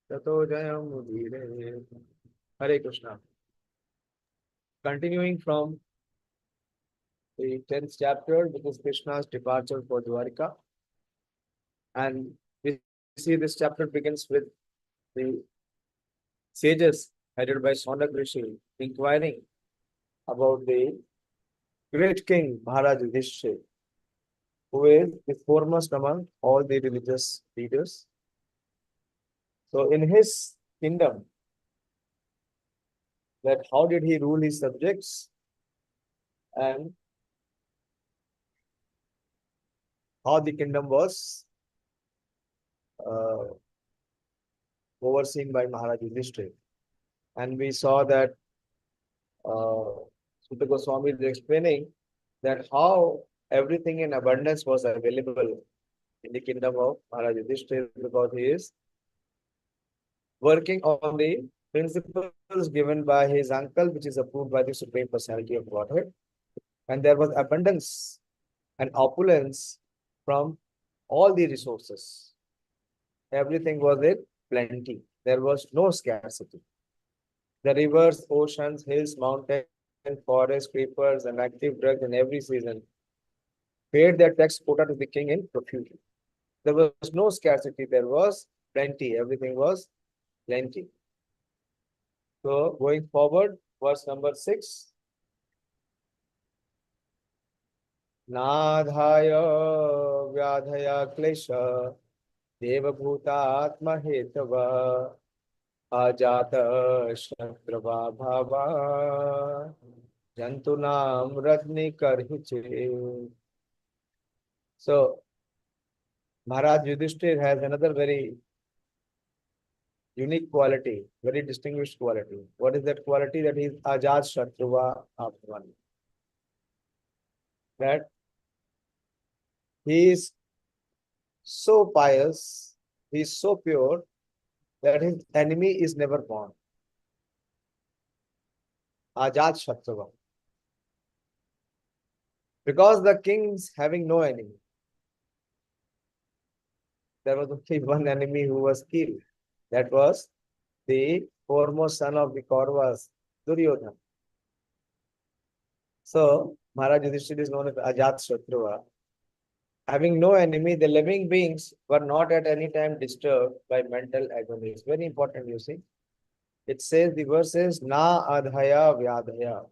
Tato jayam udhire. Hare Krishna. Continuing from the 10th chapter, which is Krishna's departure for Dwarika. And we see this chapter begins with the sages headed by Sonak Rishi inquiring about the great king Maharaj Yudhishthira, who is the foremost among all the religious leaders. So in his kingdom, that how did he rule his subjects and how the kingdom was uh, overseen by Maharaj Yudhishthira. And we saw that Sutta Goswami is explaining that how everything in abundance was available in the kingdom of Maharaj Yudhishthira because he is working on the principles given by his uncle, which is approved by the Supreme Personality of Godhead. And there was abundance and opulence from all the resources. Everything was in plenty. There was no scarcity. The rivers, oceans, hills, mountains, forests, creepers, and active drugs in every season paid their tax quota to the king in profusion. There was no scarcity, there was plenty. Everything was plenty. So, going forward, verse number 6. Nadhaya vyadhaya klesha devabhuta hetava ajata shatrava bhava jantunam rajni karhiche. So, Maharaj Yudhishthir has another very unique quality, very distinguished quality. What is that quality? That is Ajat Shatruva Atman. That he is so pious, he is so pure that his enemy is never born. Ajat Shatruva. Because the kings having no enemy, there was only one enemy who was killed. That was the foremost son of the Kauravas, Duryodhana. So, Maharaj Yudhishthira is known as Ajat Shatruva. Having no enemy, the living beings were not at any time disturbed by mental agony. It's very important, you see. It says, the verse says, Na adhaya vyadhaya.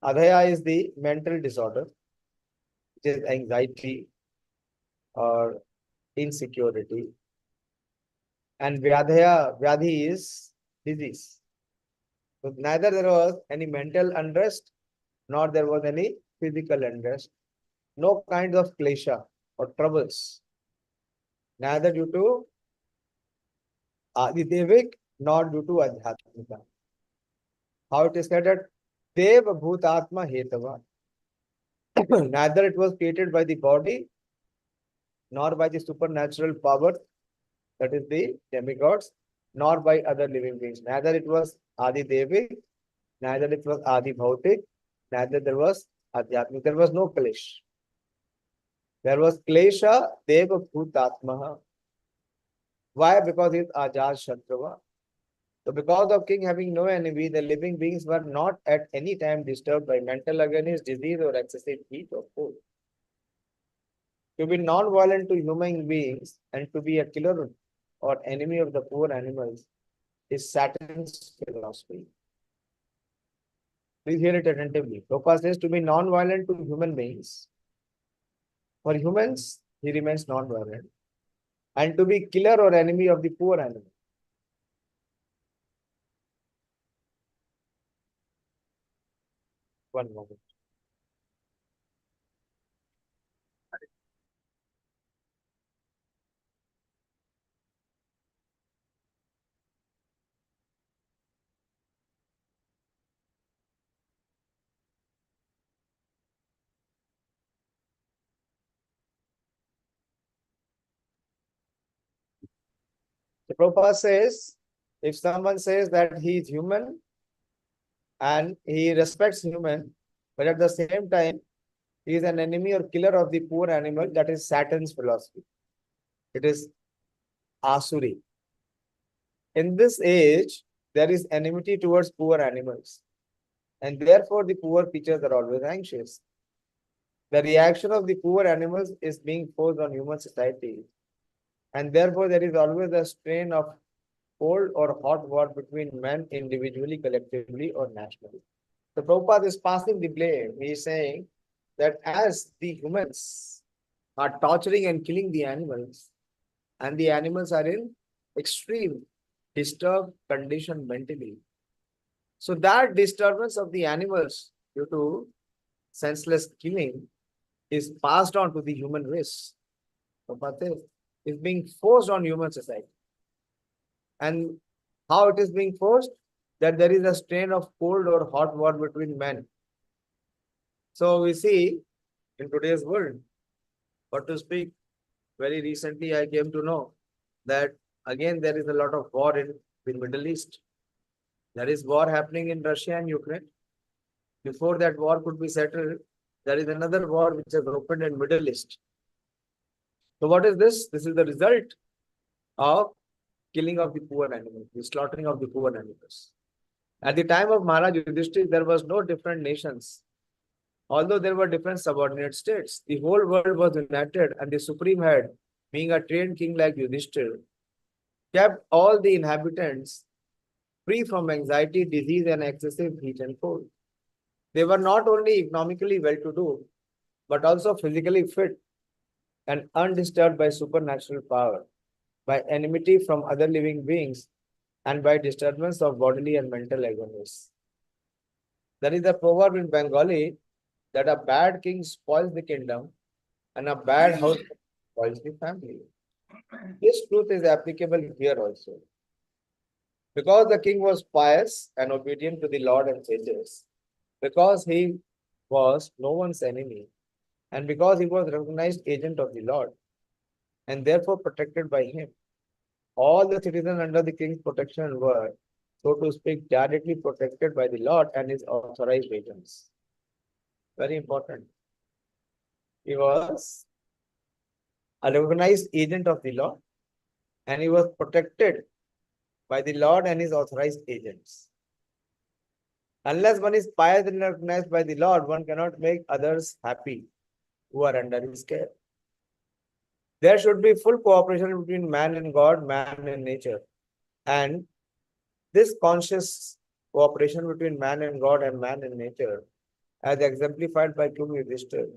Adhaya is the mental disorder, which is anxiety or insecurity. And vyadhi is disease. So neither there was any mental unrest, nor there was any physical unrest. No kind of klesha or troubles, neither due to Adidevic nor due to Adhyatmika. How it is said that Dev Bhutatma Hetava. Neither it was created by the body nor by the supernatural power, that is the demigods, nor by other living beings. Neither it was Adi Devic, neither it was Adi Bhautik, neither there was Adhyatmik. There was no Klesh. There was Klesha Deva Bhutatma. Why? Because he is Ajat Shatruva. So because of king having no enemy, the living beings were not at any time disturbed by mental agonies, disease, or excessive heat or cold. To be non-violent to human beings and to be a killer or enemy of the poor animals is Saturn's philosophy. Please hear it attentively. Prabhupada says to be non-violent to human beings. For humans, he remains non-violent. And to be killer or enemy of the poor animal. One moment. The Prabhupada says, if someone says that he is human and he respects human, but at the same time, he is an enemy or killer of the poor animal, that is Saturn's philosophy. It is Asuri. in this age, there is enmity towards poor animals, and therefore the poor creatures are always anxious. The reaction of the poor animals is being forced on human society, and therefore there is always a strain of cold or hot war between men individually, collectively, or nationally. So Prabhupada is passing the blame. He is saying that as the humans are torturing and killing the animals, and the animals are in extreme disturbed condition mentally. So that disturbance of the animals due to senseless killing is passed on to the human race. Prabhupada is being forced on human society. And how it is being forced? That there is a strain of cold or hot war between men. So we see in today's world, what to speak, very recently I came to know that again there is a lot of war in the Middle East. There is war happening in Russia and Ukraine. Before that war could be settled, there is another war which has opened in Middle East. So what is this? This is the result of killing of the poor animals, the slaughtering of the poor animals. At the time of Maharaj Yudhishthira, there was no different nations. Although there were different subordinate states, the whole world was united, and the supreme head, being a trained king like Yudhishthira, kept all the inhabitants free from anxiety, disease, and excessive heat and cold. They were not only economically well-to-do, but also physically fit and undisturbed by supernatural power, by enmity from other living beings, and by disturbance of bodily and mental agonies. There is a proverb in Bengali that a bad king spoils the kingdom and a bad house spoils the family. This truth is applicable here also. Because the king was pious and obedient to the Lord and sages, because he was no one's enemy, and because he was recognized agent of the Lord, and therefore protected by him, all the citizens under the king's protection were, so to speak, directly protected by the Lord and his authorized agents. Very important. He was a recognized agent of the Lord, and he was protected by the Lord and his authorized agents. Unless one is pious and recognized by the Lord, one cannot make others happy who are under his care. There should be full cooperation between man and God, man and nature. And this conscious cooperation between man and God and man and nature, as exemplified by King Yudhishthira,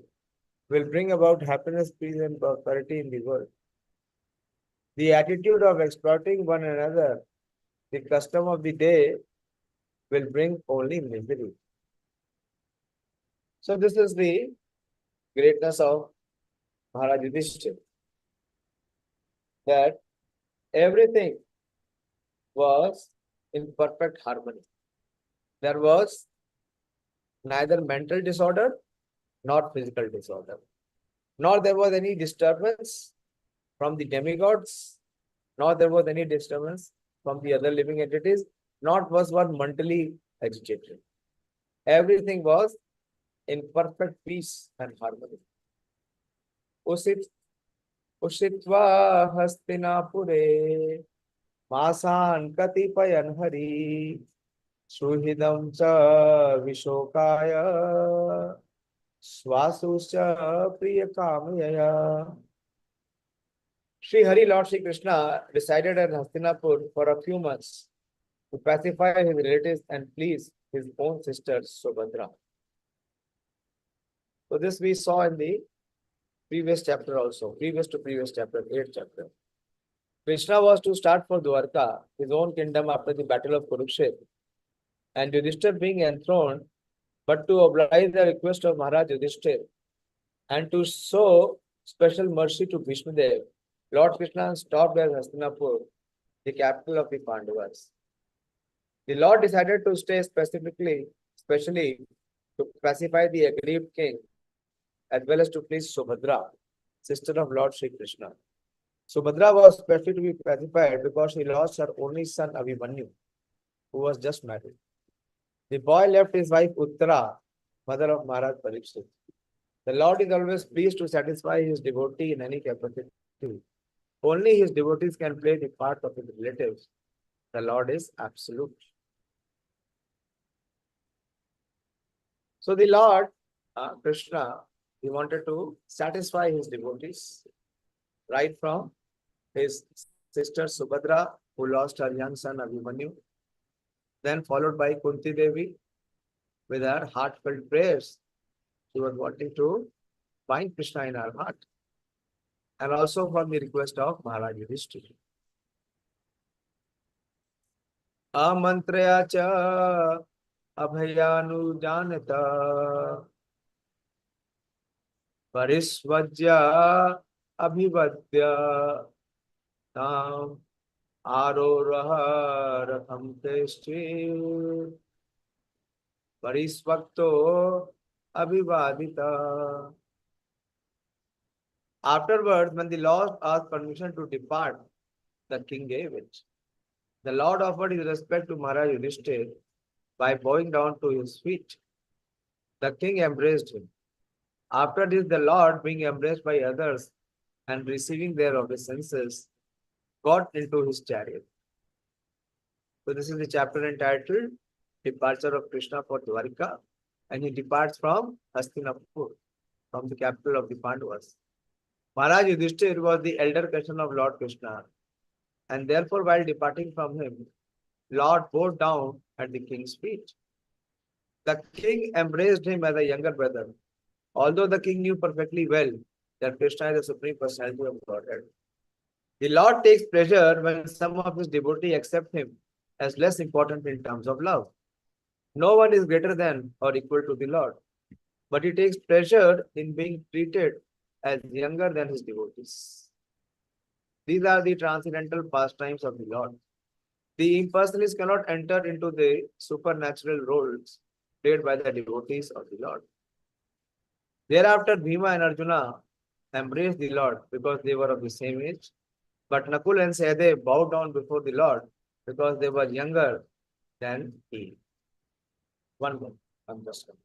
will bring about happiness, peace, and prosperity in the world. The attitude of exploiting one another, the custom of the day, will bring only misery. So this is the greatness of Maharaj Yudhishthira, that everything was in perfect harmony. There was neither mental disorder nor physical disorder, nor there was any disturbance from the demigods, nor there was any disturbance from the other living entities, not was one mentally agitated. Everything was in perfect peace and harmony. Ushitva Hastinapure Masan Katipayan Hari Suhidam cha Vishokaya Swasusya Priyakamaya. Sri Hari, Lord Sri Krishna, resided at Hastinapur for a few months to pacify his relatives and please his own sister Subhadra. So this we saw in the previous chapter also, previous chapter, 8th chapter. Krishna was to start for Dwarka, his own kingdom, after the battle of Kurukshetra, and Yudhishthira being enthroned, but to oblige the request of Maharaj Yudhishthira and to show special mercy to Bhishmadev, Lord Krishna stopped at Hastinapur, the capital of the Pandavas. The Lord decided to stay specially to pacify the aggrieved king, as well as to please Subhadra, sister of Lord Sri Krishna. Subhadra was specially to be pacified because she lost her only son Abhimanyu, who was just married. The boy left his wife Uttara, mother of Maharaj Parikshit. The Lord is always pleased to satisfy his devotee in any capacity. Only his devotees can play the part of his relatives The Lord is absolute. So the Lord, Krishna, he wanted to satisfy his devotees right from his sister Subhadra, who lost her young son Abhimanyu, then followed by Kunti Devi with her heartfelt prayers. She was wanting to find Krishna in her heart. And also for the request of Maharaj Yudhishthira. Amantraya cha abhayanujanata parisvajya abhivadya tam aroraha ratham teshti parisvakto abhivadita. Afterwards, when the Lord asked permission to depart, the king gave it. The Lord offered his respect to Maharaj Yudhishthira by bowing down to his feet. The king embraced him. After this, the Lord, being embraced by others and receiving their obeisances, got into his chariot. So this is the chapter entitled Departure of Krishna for Dwarika, and he departs from Hastinapur, from the capital of the Pandavas. Maharaj Yudhishthira was the elder cousin of Lord Krishna, and therefore while departing from him, Lord bowed down at the king's feet. The king embraced him as a younger brother, although the king knew perfectly well that Krishna is the supreme personality of Godhead. The Lord takes pleasure when some of his devotees accept him as less important in terms of love. No one is greater than or equal to the Lord, but he takes pleasure in being treated as younger than his devotees. These are the transcendental pastimes of the Lord. The impersonalists cannot enter into the supernatural roles played by the devotees of the Lord. Thereafter, Bhima and Arjuna embraced the Lord because they were of the same age. But Nakul and Sahadev bowed down before the Lord because they were younger than he. One more. I'm just coming.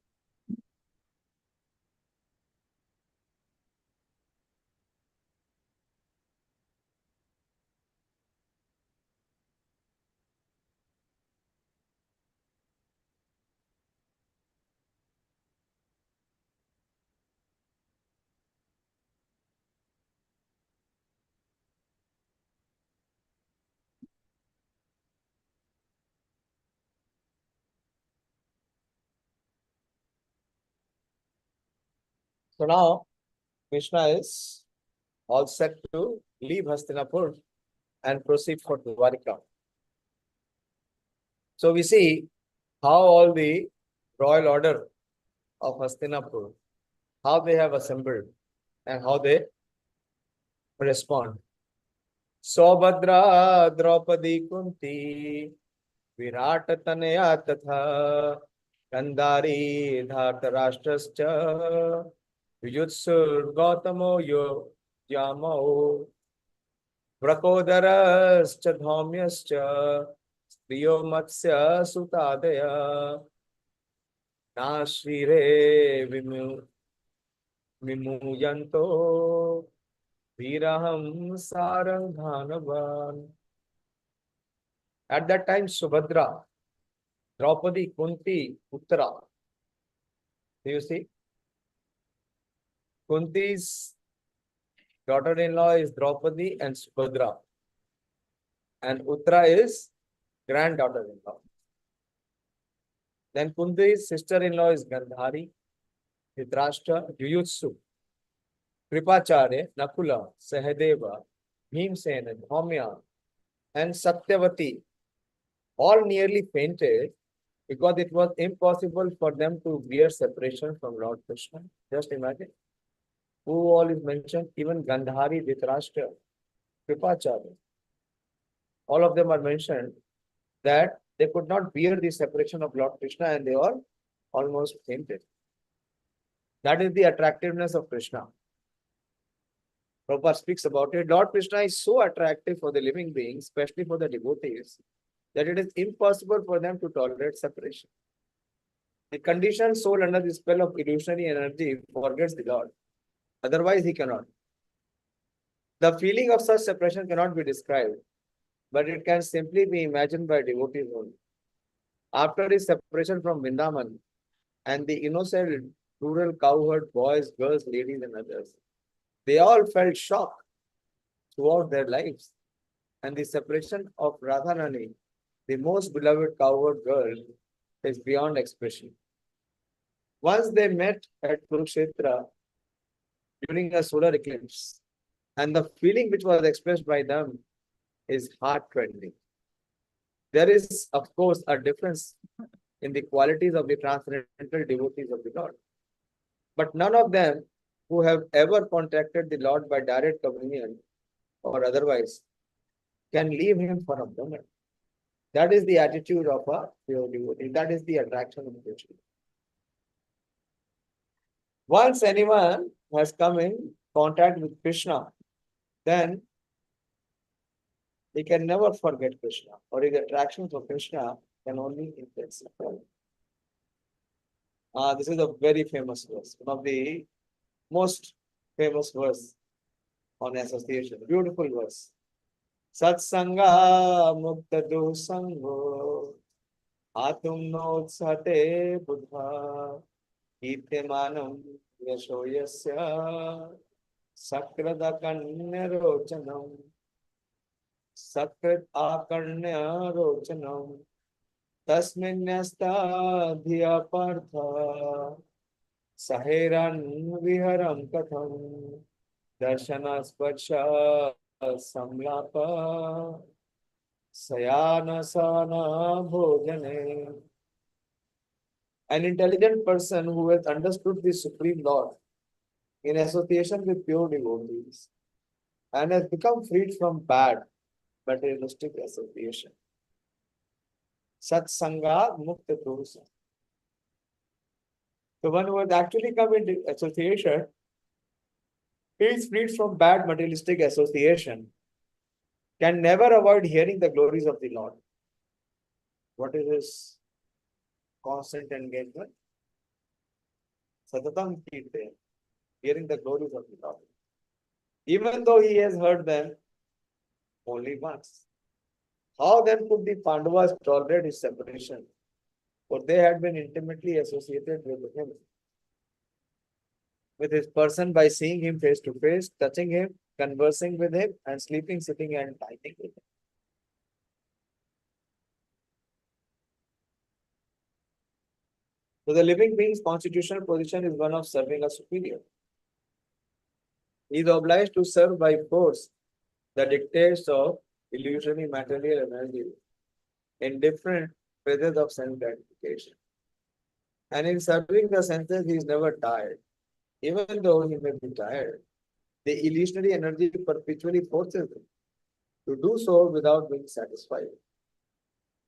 So now Krishna is all set to leave Hastinapur and proceed for Dwarika. So we see how all the royal order of Hastinapur, how they have assembled and how they respond. Saubhadra Draupadi Kunti Virat Tanaya Tatha Gandhari Dhartarashtrascha Vijutsur Gautamo Yo Yamo Vrakodarascha Dhaumyascha Striyo Matsya Sutadaya Nashvire Vimuyanto Viraham Saranganavan. At that time, Subhadra, Draupadi, Kunti, Uttara. Do you see? Kunti's daughter-in-law is Draupadi and Subhadra. And Uttara is granddaughter-in-law. Then Kunti's sister-in-law is Gandhari, Dhritarashtra, Yuyutsu, Kripacharya, Nakula, Sahadeva, Bhimsena, Dhaumya, and Satyavati all nearly fainted because it was impossible for them to bear separation from Lord Krishna. Just imagine. Who all is mentioned? Even Gandhari, Dhritarashtra, Kripacharya. All of them are mentioned that they could not bear the separation of Lord Krishna and they all almost fainted. That is the attractiveness of Krishna. Prabhupada speaks about it. Lord Krishna is so attractive for the living beings, especially for the devotees, that it is impossible for them to tolerate separation. The conditioned soul under the spell of illusionary energy forgets the Lord. Otherwise, he cannot. The feeling of such separation cannot be described. but it can simply be imagined by devotees only. After his separation from Vrindavan and the innocent rural cowherd boys, girls, ladies, and others, they all felt shock throughout their lives. And the separation of Radharani, the most beloved cowherd girl, is beyond expression. Once they met at Kurukshetra during a solar eclipse, and the feeling which was expressed by them is heart-rending. There is, of course, a difference in the qualities of the transcendental devotees of the Lord. But none of them who have ever contacted the Lord by direct communion or otherwise can leave him for a moment. That is the attitude of a pure devotee. That is the attraction of Krishna. Once anyone has come in contact with Krishna, then he can never forget Krishna, or his attraction for Krishna can only intensify. This is a very famous verse, one of the most famous verse on association. Beautiful verse. Satsanga mukta dosango atum notsate buddha ityamanam yasho yasya sakrada kanyarochanam sakrit akarnyarochanam tasminyasta dhiya partha saheran viharam katham darshana sparsha samlapa sayana sana bhojane. An intelligent person who has understood the Supreme Lord in association with pure devotees and has become freed from bad materialistic association. Satsanga mukta dosa. The one who has actually come into association is freed from bad materialistic association, can never avoid hearing the glories of the Lord. What is his constant engagement? Satatam Kirte, hearing the glories of the Lord. Even though he has heard them only once. How then could the Pandavas tolerate his separation? For they had been intimately associated with him, with his person by seeing him face to face, touching him, conversing with him, and sleeping, sitting, and dining with him. So the living being's constitutional position is one of serving a superior. He is obliged to serve by force the dictates of illusory material energy in different phases of sense gratification. And in serving the senses, he is never tired. Even though he may be tired, the illusionary energy perpetually forces him to do so without being satisfied.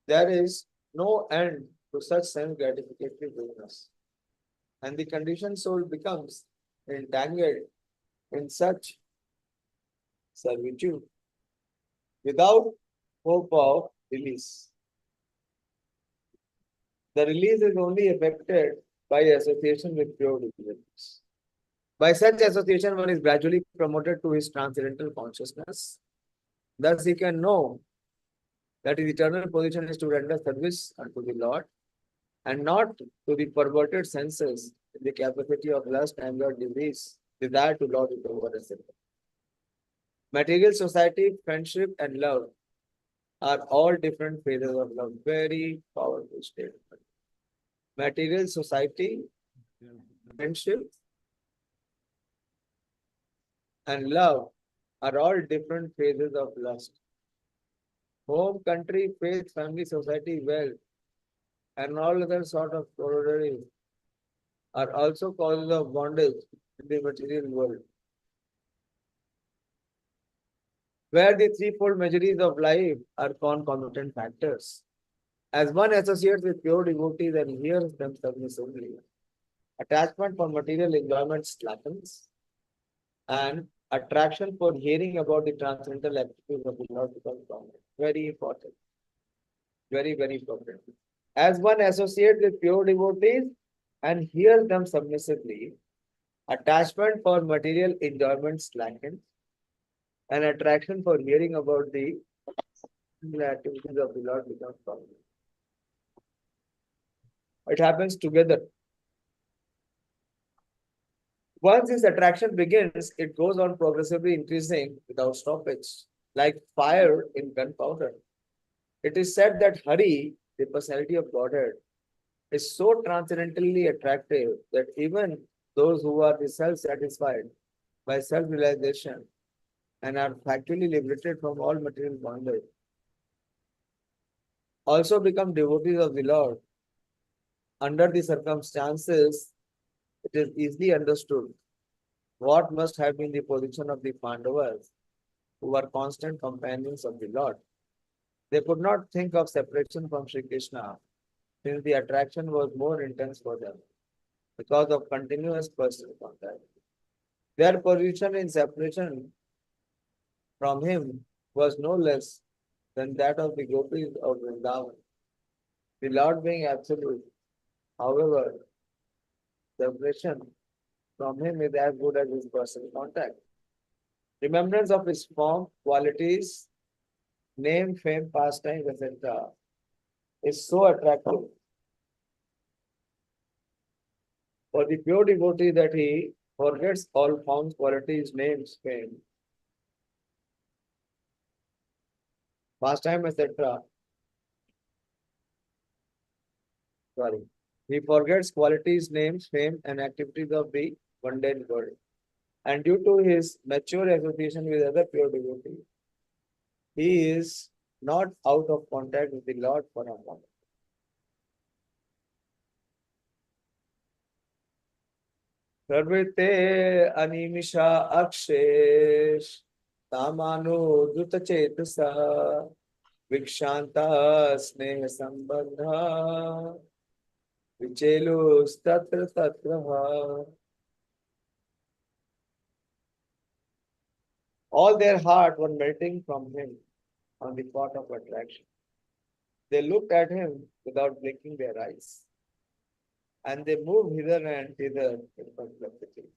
There is no end to such sense gratificatory business. And the conditioned soul becomes entangled in such servitude without hope of release. The release is only effected by association with pure divinity. By such association, one is gradually promoted to his transcendental consciousness. Thus, he can know that his eternal position is to render service unto the Lord and not to the perverted senses in the capacity of lust, anger, disease, desire to lord it over, etc. Material society, friendship, and love are all different phases of love. Very powerful statement. Material society, friendship, and love are all different phases of lust. Home, country, faith, family, society, wealth, and all other sort of corollaries are also causes of bondage in the material world, where the threefold miseries of life are concomitant factors. As one associates with pure devotees and hears them submissively, attachment for material enjoyment slackens, and attraction for hearing about the transcendental activities of the Lord becomes prominent. Very important. Very, very important. As one associates with pure devotees and hears them submissively, attachment for material enjoyment slackens, and attraction for hearing about the the activities of the Lord become permanent. It happens together. Once this attraction begins, it goes on progressively increasing without stoppage, like fire in gunpowder. It is said that Hari, the personality of Godhead, is so transcendently attractive that even those who are self-satisfied by self-realization and are factually liberated from all material bondage also become devotees of the Lord. Under the circumstances, it is easily understood what must have been the position of the Pandavas, who were constant companions of the Lord. They could not think of separation from Sri Krishna, since the attraction was more intense for them because of continuous personal contact. Their position in separation from him was no less than that of the gopis of Vrindavan. The Lord being absolute, however, separation from him is as good as his personal contact. Remembrance of his form, qualities, name, fame, pastime, etc. is so attractive for the pure devotee that he forgets all forms, qualities, names, fame, pastime, etc. Sorry. He forgets qualities, names, fame, and activities of the mundane world. And due to his mature association with other pure devotees, he is not out of contact with the Lord for a moment. Sarvite animisha akshesh tamano duta chetasa vikshanta sneha sambandha vichelus tatra tatra. All their heart were melting from him on the spot of attraction. They looked at him without blinking their eyes, and they moved hither and thither in perplexity.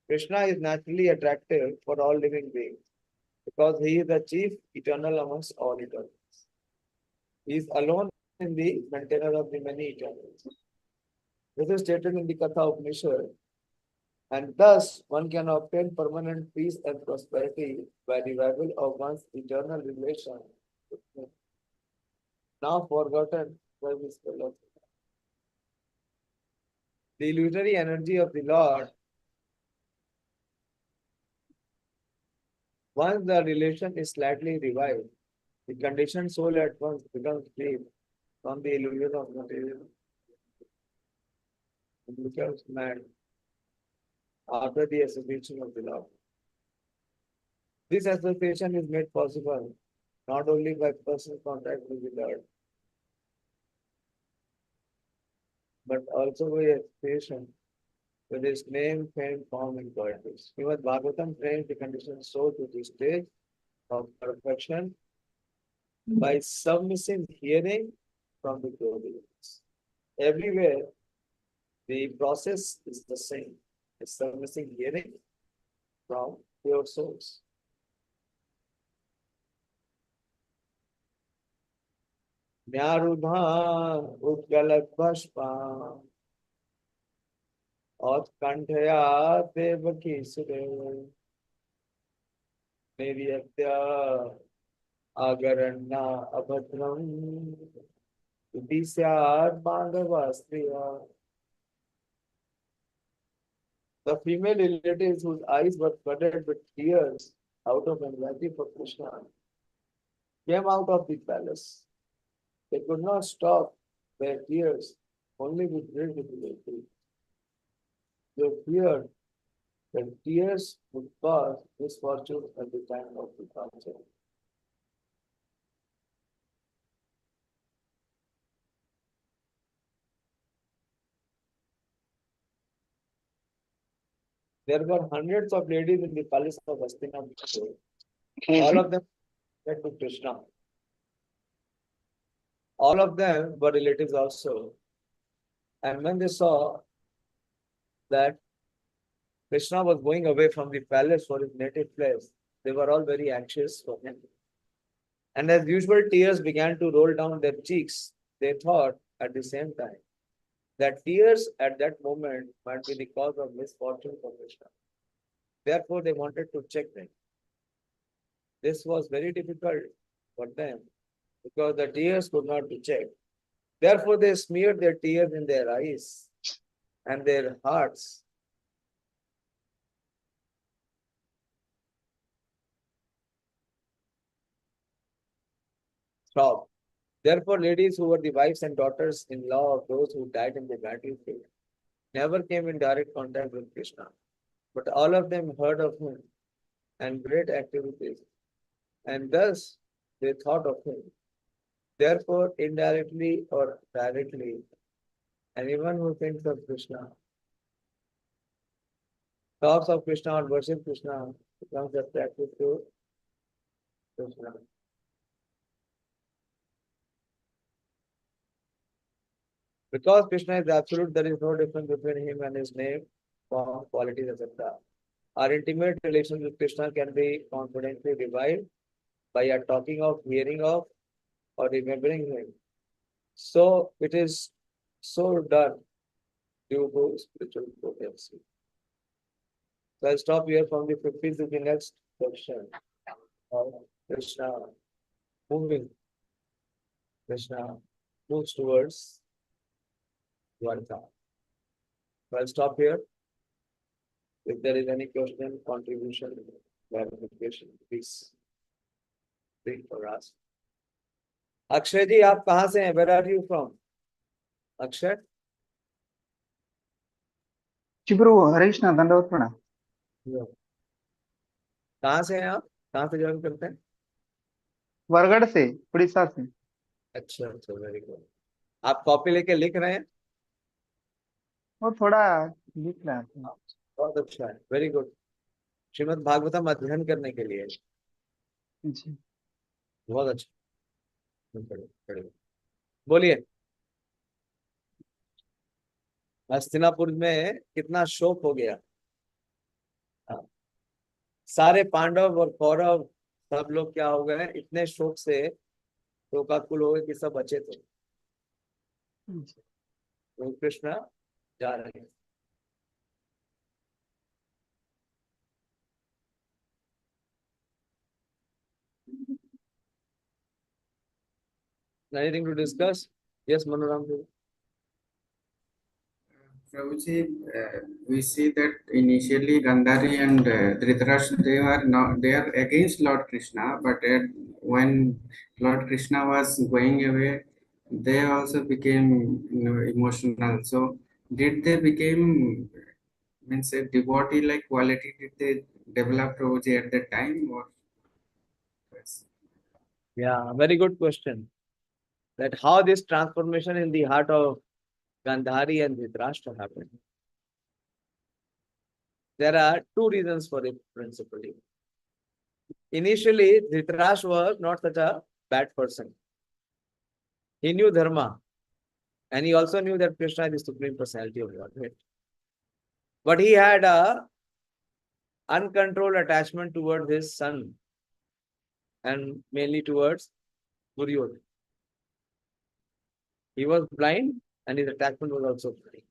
Krishna is naturally attractive for all living beings because he is the chief eternal amongst all eternals. He is alone in the maintainer of the many eternals. This is stated in the Katha Upanishad, and thus one can obtain permanent peace and prosperity by revival of one's eternal relation with him, now forgotten by his fellow. The illusory energy of the Lord, once the relation is slightly revived, the conditioned soul at once becomes free from the illusion of material and becomes mad after the association of the Lord. This association is made possible not only by personal contact with the Lord, but also by association with his name, fame, form, and qualities. Srimad Bhagavatam trains the conditioned soul to the stage of perfection by submissive hearing from the devotees. Everywhere, the process is the same. It's submissive hearing from pure souls. न्यारुधान उत्कलक Pushpa औत्कंठया Devaki सुरे निर्यत्या आगरण्या अभद्रम इति स्यात् बांधवा स्त्रिया. The female relatives whose eyes were flooded with tears out of anxiety for Krishna came out of the palace. They could not stop their tears, only with great difficulty. They feared that tears would cause misfortune at the time of departure. There were hundreds of ladies in the palace of Hastinapur. All of them went to Krishna. All of them were relatives also. And when they saw that Krishna was going away from the palace for his native place, They were all very anxious for him. And as usual, tears began to roll down their cheeks. They thought at the same time that tears at that moment might be the cause of misfortune for Krishna. Therefore, they wanted to check them. This was very difficult for them because the tears could not be checked. Therefore, they smeared their tears in their eyes and their hearts. Stop. Therefore, ladies who were the wives and daughters-in-law of those who died in the battlefield never came in direct contact with Krishna. But all of them heard of him and great activities, and thus they thought of him. Therefore, indirectly or directly, anyone who thinks of Krishna, talks of Krishna or worships Krishna, becomes attracted to Krishna. Because Krishna is absolute, there is no difference between him and his name, form, qualities, etc. Our intimate relation with Krishna can be confidently revived by our talking of, hearing of, or remembering him. So it is so done due to spiritual potency. So I'll stop here from the 15th to the next section of Krishna moving. Krishna moves towards Dwarka. So I'll stop here. If there is any question, contribution, clarification, please speak or ask. Akshay जी आप कहाँ से हैं? Where are you from? Akshay जी प्रभु हरे कृष्णा दंडवत प्रणाम। कहाँ से हैं आप? कहाँ से ज्वाइन करते हैं? वरगढ़ से, उड़ीसा से। अच्छा अच्छा, वेरी गुड। आप कॉपी लेके लिख रहे हैं? वो थोड़ा लिख रहा था। बहुत अच्छा है, वेरी गुड। श्रीमद् भागवतम अध्ययन करने के लिए जी बहुत अच्छा। बोलिए। हस्तिनापुर में कितना शोक हो गया। हाँ। सारे पांडव और कौरव सब लोग क्या हो गए, इतने शोक से शोकाकुल हो गए कि सब बचे थे। तो कृष्ण जा रहे हैं। Anything to discuss? Yes, Manoram ji. Prabhuji, we see that initially Gandhari and Dhritarashtra, they are against Lord Krishna, but when Lord Krishna was going away, they also became emotional. So did they become, means a devotee like quality, did they develop, Prabhuji, at that time? Or Yeah, very good question. That how this transformation in the heart of Gandhari and Dhritarashtra happened. There are two reasons for it principally. Initially, Dhritarashtra was not such a bad person. He knew Dharma, and he also knew that Krishna is the Supreme Personality of Godhead. But he had a uncontrolled attachment towards his son, and mainly towards Duryodhana. He was blind, and his attachment was also blind.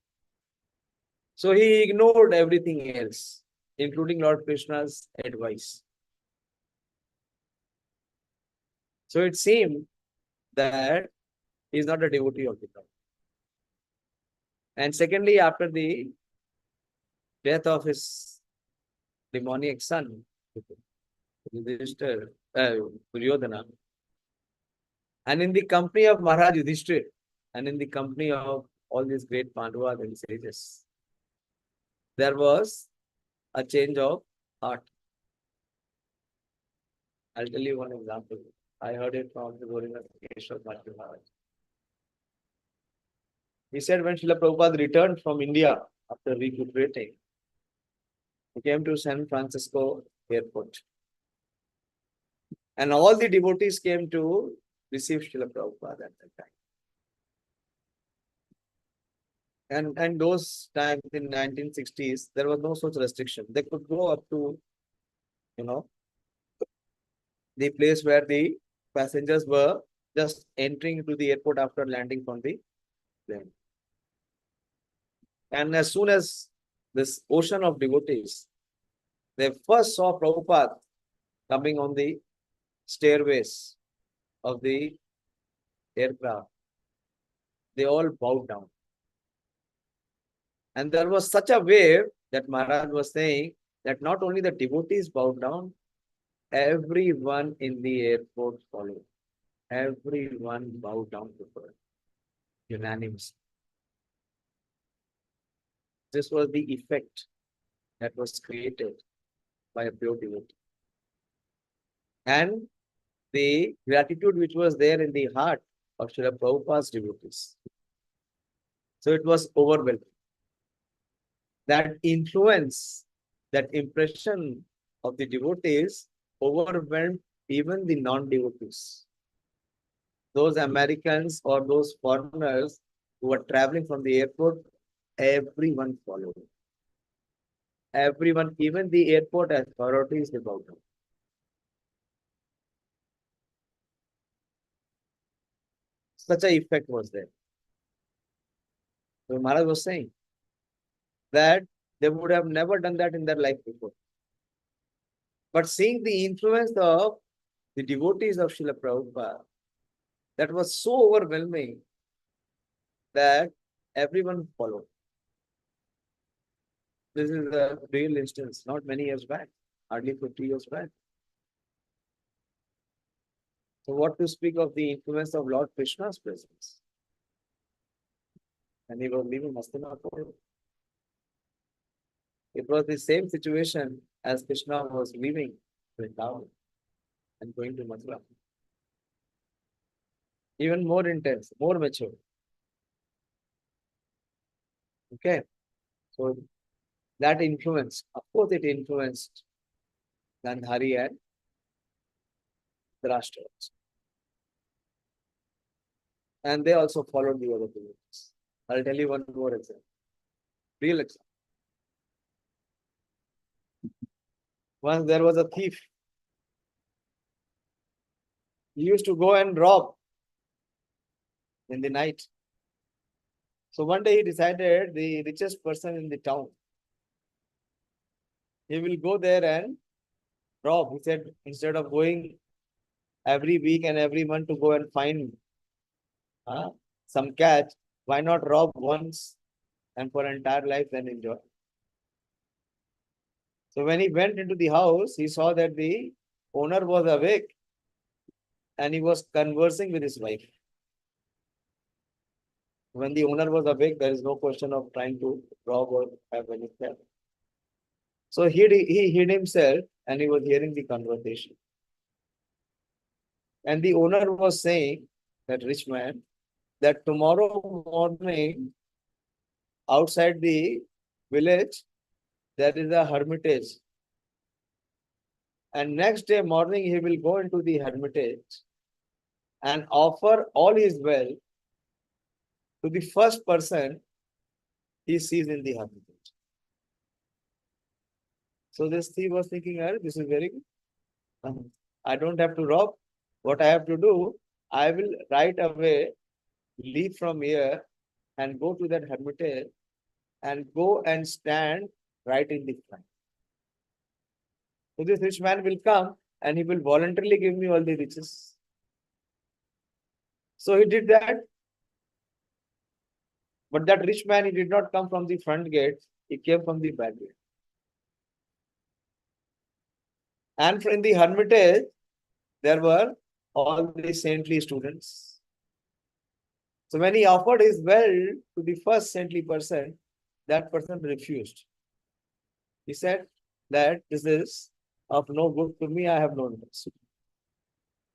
So he ignored everything else, including Lord Krishna's advice. So it seemed that he is not a devotee of the Lord. And secondly, after the death of his demoniac son, Duryodhana, and in the company of Maharaj Yudhishthir, and in the company of all these great Pandavas and sages, there was a change of heart. I'll tell you one example. I heard it from the Govinda Keshava Maharaj. He said when Srila Prabhupada returned from India after recuperating, he came to San Francisco airport. And all the devotees came to receive Srila Prabhupada at that time. And those times in 1960s, there was no such restriction. They could go up to, the place where the passengers were just entering into the airport after landing from the plane. And as soon as this ocean of devotees, they first saw Prabhupada coming on the stairways of the aircraft, they all bowed down. And there was such a wave that Maharaj was saying that not only the devotees bowed down, everyone in the airport followed. Everyone bowed down to her, unanimously. This was the effect that was created by a pure devotee. And the gratitude which was there in the heart of Srila Prabhupada's devotees. So it was overwhelming. That influence, that impression of the devotees overwhelmed even the non-devotees. Those Americans or those foreigners who were traveling from the airport, everyone followed. Everyone, even the airport authorities, they bowed down. Such a effect was there. So Maharaj was saying that they would have never done that in their life before. But seeing the influence of the devotees of Srila Prabhupada, that was so overwhelming that everyone followed. This is a real instance, not many years back, hardly 50 years back. So what to speak of the influence of Lord Krishna's presence? And he was leaving Hastinapur. It was the same situation as Krishna was leaving Vrindavan and going to Mathura. Even more intense, more mature. Okay. So that influence, of course, it influenced Gandhari and Dhrashtra. And they also followed the other devotees. I'll tell you one more example. Real example. Once there was a thief. He used to go and rob in the night. So one day he decided the richest person in the town, he will go there and rob. He said, instead of going every week and every month to go and find some catch, why not rob once and for entire life then enjoy? So when he went into the house, he saw that the owner was awake and he was conversing with his wife. When the owner was awake, there is no question of trying to rob or have any theft. So he hid himself and he was hearing the conversation. And the owner was saying, that rich man, that tomorrow morning outside the village, there is a hermitage. And next day morning, he will go into the hermitage and offer all his wealth to the first person he sees in the hermitage. So this thief was thinking, this is very good. I don't have to rob. What I have to do, I will right away leave from here and go to that hermitage and go and stand right in the front. So this rich man will come and he will voluntarily give me all the riches. So he did that. But that rich man, he did not come from the front gate. He came from the back gate. And in the hermitage, there were all the saintly students. So when he offered his wealth to the first saintly person, that person refused. He said that this is of no good to me, I have no interest.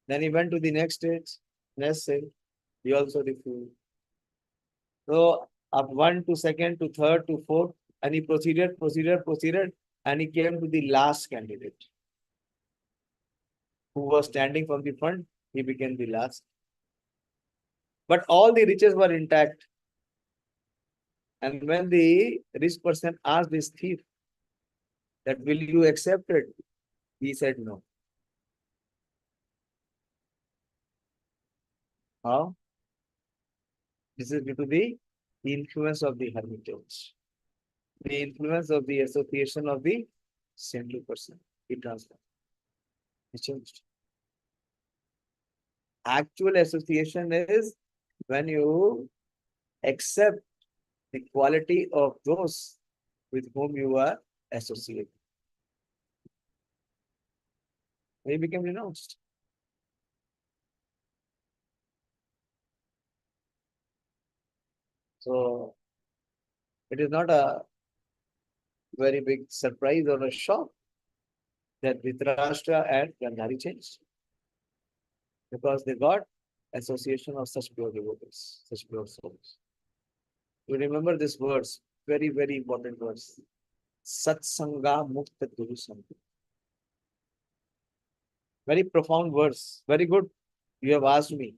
Then he went to the next stage, next saint, he also refused. So up 1 to 2nd to 3rd to 4th, and he proceeded, and he came to the last candidate who was standing from the front. He became the last. But all the riches were intact. And when the rich person asked this thief that will you accept it? He said no. How? This is due to the influence of the hermitage, the influence of the association of the saintly person. It transformed. It changed. Actual association is when you accept the quality of those with whom you are associated. They became renounced. So it is not a very big surprise or a shock that Dhritarashtra and Gandhari changed, because they got association of such pure devotees, such pure souls. You remember these words, very, very important words. Satsanga Mukta Guru Sangha. Very profound words. Very good. You have asked me,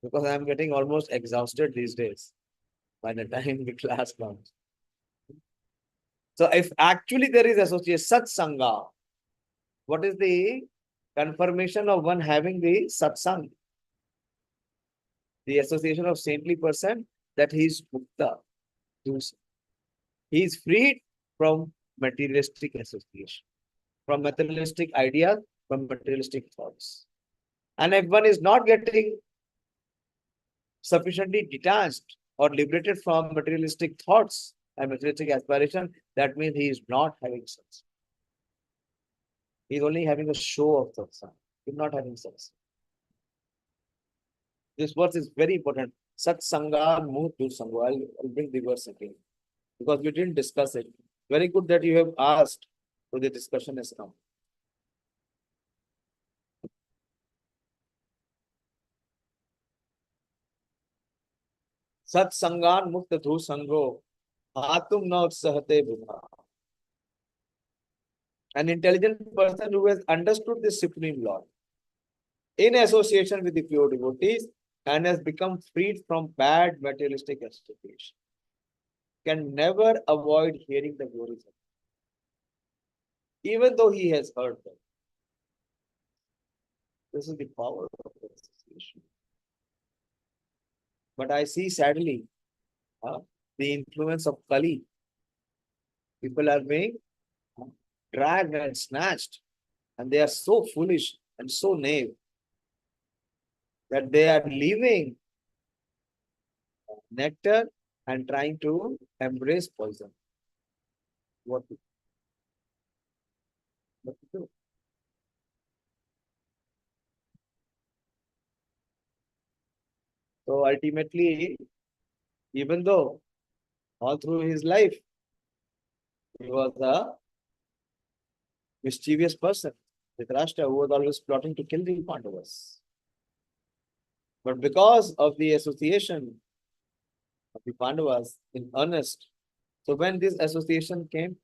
because I am getting almost exhausted these days by the time the class comes. So if actually there is association, Satsanga, what is the confirmation of one having the satsang? The association of saintly person, that he is mukta. He is freed from materialistic association, from materialistic ideas, from materialistic thoughts. And if one is not getting sufficiently detached or liberated from materialistic thoughts and materialistic aspiration, that means he is not having satsang. He is only having a show of satsang. He is not having satsang. This verse is very important. Satsanga Mutu Sangha. I'll bring the verse again, because we didn't discuss it. Very good that you have asked, so the discussion has come. Satsangan Mukta Dhu Sango Atum Na Utsahate Bhuma. An intelligent person who has understood the Supreme Lord in association with the pure devotees and has become freed from bad materialistic association can never avoid hearing the glories of God, even though he has heard them. This is the power of association. But I see sadly the influence of Kali. People are being dragged and snatched, and they are so foolish and so naive that they are leaving nectar and trying to embrace poison. What to do? So ultimately, even though all through his life he was a mischievous person, Dhritarashtra, who was always plotting to kill the Pandavas, but because of the association of the Pandavas in earnest, so when this association came,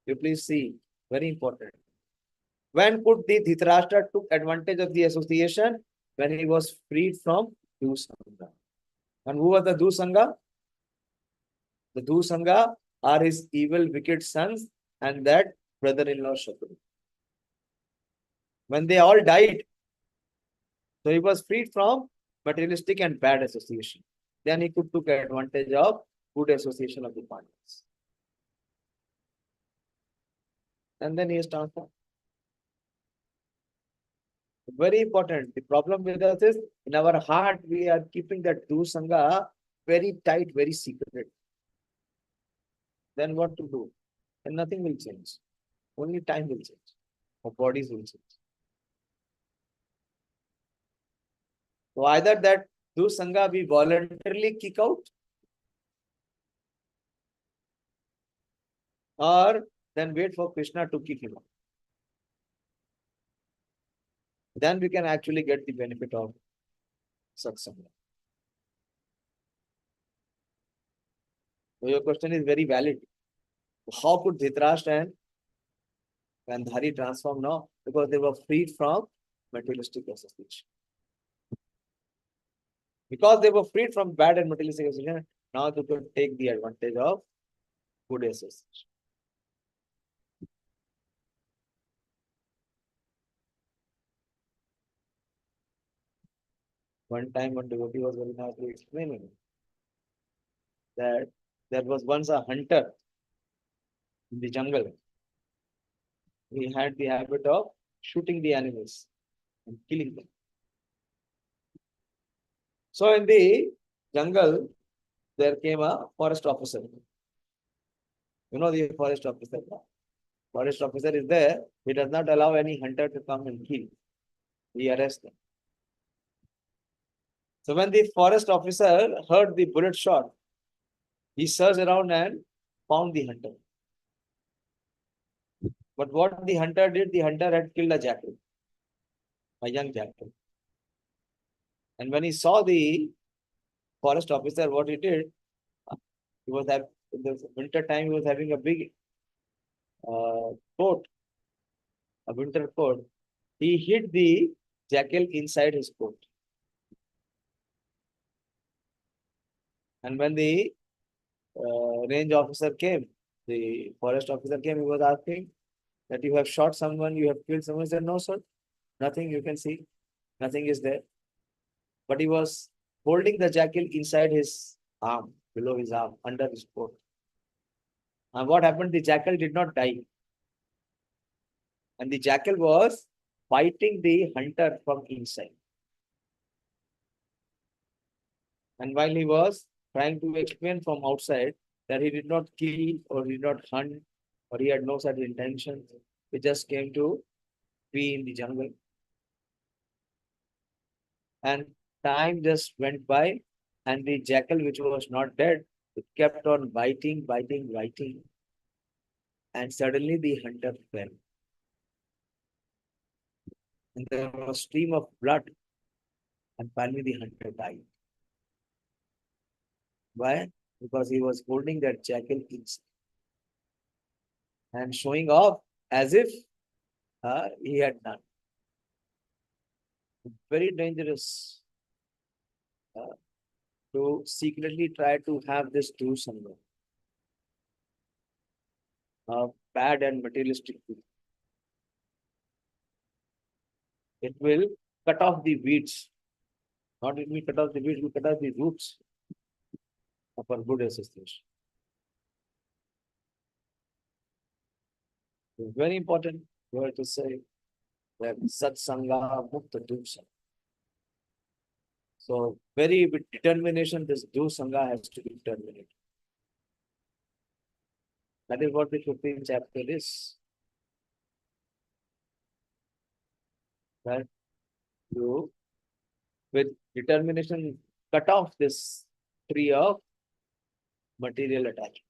you please see, very important. When could the Dhritarashtra took advantage of the association? When he was freed from Dusanga. And who was the Dusanga? The Dusanga are his evil, wicked sons and that brother-in-law Shatru. When they all died, so he was freed from materialistic and bad association. Then he could take advantage of good association of the Pandavas. And then he is transformed. Very important. The problem with us is in our heart, we are keeping that Dusanga very tight, very secret. Then what to do? And nothing will change. Only time will change. Our bodies will change. So either that Dusanga we voluntarily kick out, or then wait for Krishna to kick him out. Then we can actually get the benefit of satsanga. So your question is very valid. How could Dhritarashtra and Gandhari transform now? Because they were freed from materialistic association. Because they were freed from bad and materialistic association, now they could take the advantage of good association. One time one devotee was very nicely explaining that there was once a hunter in the jungle. He had the habit of shooting the animals and killing them. So in the jungle, there came a forest officer. You know the forest officer. Forest officer is there. He does not allow any hunter to come and kill. He arrests them. So when the forest officer heard the bullet shot, he searched around and found the hunter. But what the hunter did, the hunter had killed a jackal, a young jackal. And when he saw the forest officer, what he did, he was at in the winter time, he was having a big coat, a winter coat. He hid the jackal inside his coat. And when the range officer came, the forest officer came, he was asking that you have shot someone, you have killed someone. He said, no, sir, nothing you can see, nothing is there. But he was holding the jackal inside his arm, below his arm, under his coat. And what happened? The jackal did not die. And the jackal was biting the hunter from inside. And while he was trying to explain from outside that he did not kill or did not hunt or he had no such intention, he just came to be in the jungle. And time just went by, and the jackal, which was not dead, it kept on biting, biting, biting. And suddenly the hunter fell. And there was a stream of blood, and finally the hunter died. Why? Because he was holding that jackal inside and showing off as if he had done. Very dangerous to secretly try to have this do somewhere. Bad and materialistic people. It will cut off the weeds. Not it will cut off the weeds, it will cut off the roots of our good association. It's very important here to say that Satsanga Mukta Dusanga. So very with determination, this Dusanga has to be terminated. That is what the 15th chapter is. That you, with determination, cut off this tree of material attachment.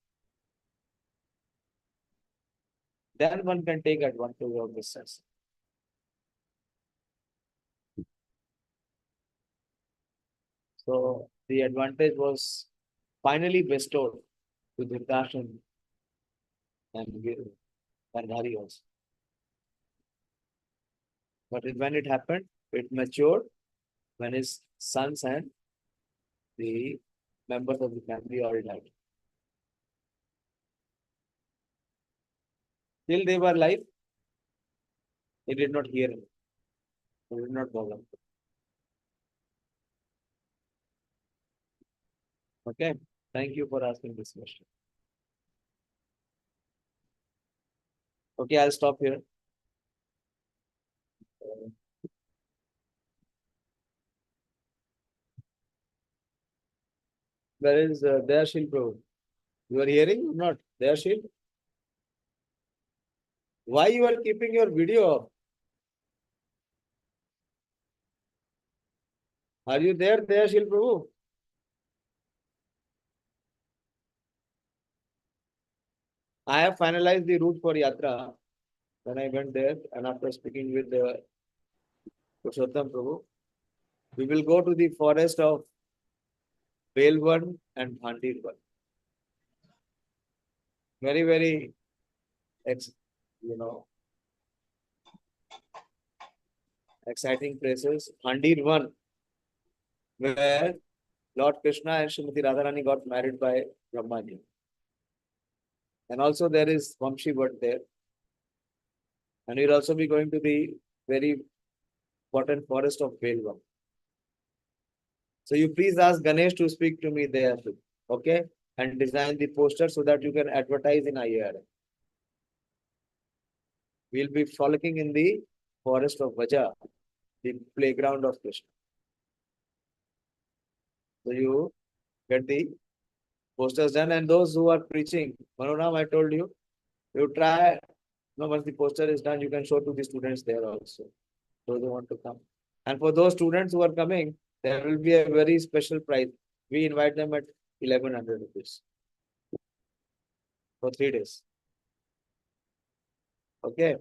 Then one can take advantage of this sense. So the advantage was finally bestowed to Dhritarashtra and Gandhari also. But when it happened, it matured when his sons and the members of the family all died. Till they were alive, he did not hear him. He did not bother. Okay, thank you for asking this question. Okay, I'll stop here. Where is Dayashil Prabhu? You are hearing or not? Dayashil? Why you are keeping your video up? Are you there, Dayashil Prabhu? I have finalized the route for Yatra when I went there, and after speaking with the Purushottam Prabhu, we will go to the forest of Belvan and Bhandirvan. Very, very, exciting places. Bhandirvan, where Lord Krishna and Srimati Radharani got married by Brahmaji. And also there is Vamshi Bhatt there. And we'll also be going to the very important forest of Belvan. So you please ask Ganesh to speak to me there, okay? And design the poster so that you can advertise in IARA. We'll be frolicking in the forest of Vaja, the playground of Krishna. So you get the posters done, and those who are preaching, Manoram, I told you, you try, once the poster is done, you can show to the students there also, those who want to come. And for those students who are coming, there will be a very special prize. We invite them at 1100 rupees for 3 days. Okay.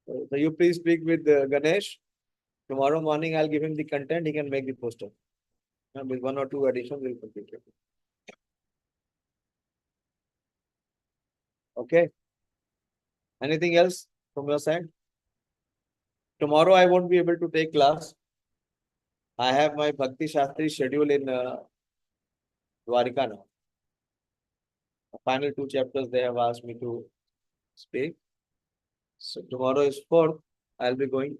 So you please speak with Ganesh. Tomorrow morning, I'll give him the content. He can make the poster. And with 1 or 2 additions, we'll complete it. Okay. Anything else from your side? Tomorrow, I won't be able to take class. I have my Bhakti Shastri schedule in Dwarika now. The final 2 chapters they have asked me to speak. So tomorrow is 4th. I'll be going.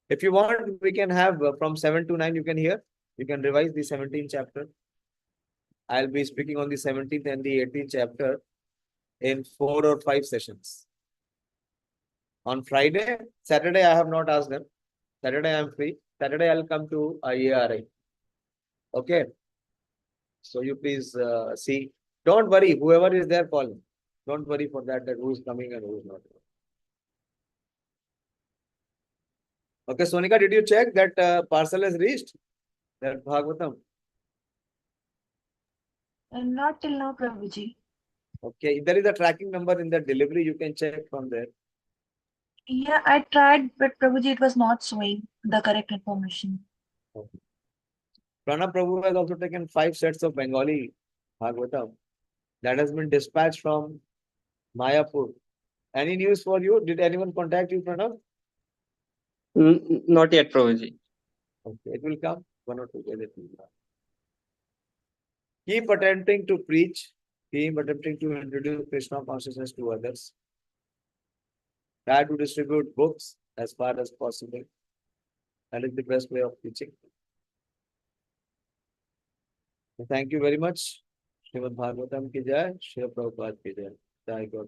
If you want, we can have from 7 to 9, you can hear. You can revise the 17th chapter. I'll be speaking on the 17th and the 18th chapter in 4 or 5 sessions. On Friday, Saturday, I have not asked them. Saturday, I'm free. Saturday, I'll come to IARI. Okay. So you please see. Don't worry. Whoever is there, call me. Don't worry for that who is coming and who is not. Okay, Sonika, did you check that parcel has reached? That Bhagavatam? Not till now, Prabhuji. Okay, there is a tracking number in the delivery. You can check from there. Yeah, I tried, but Prabhuji, it was not showing the correct information. Okay. Pranab Prabhu has also taken 5 sets of Bengali Bhagavatam. That has been dispatched from Mayapur. Any news for you? Did anyone contact you, Pranab? Not yet, Prabhuji. Okay, it will come. 1 or 2 days it will come. Keep attempting to preach. Keep attempting to introduce Krishna consciousness to others. Try to distribute books as far as possible. That is the best way of teaching. Thank you very much. Srimad Bhagavatam ki jai, Srila Prabhupada ki jai. Jai God.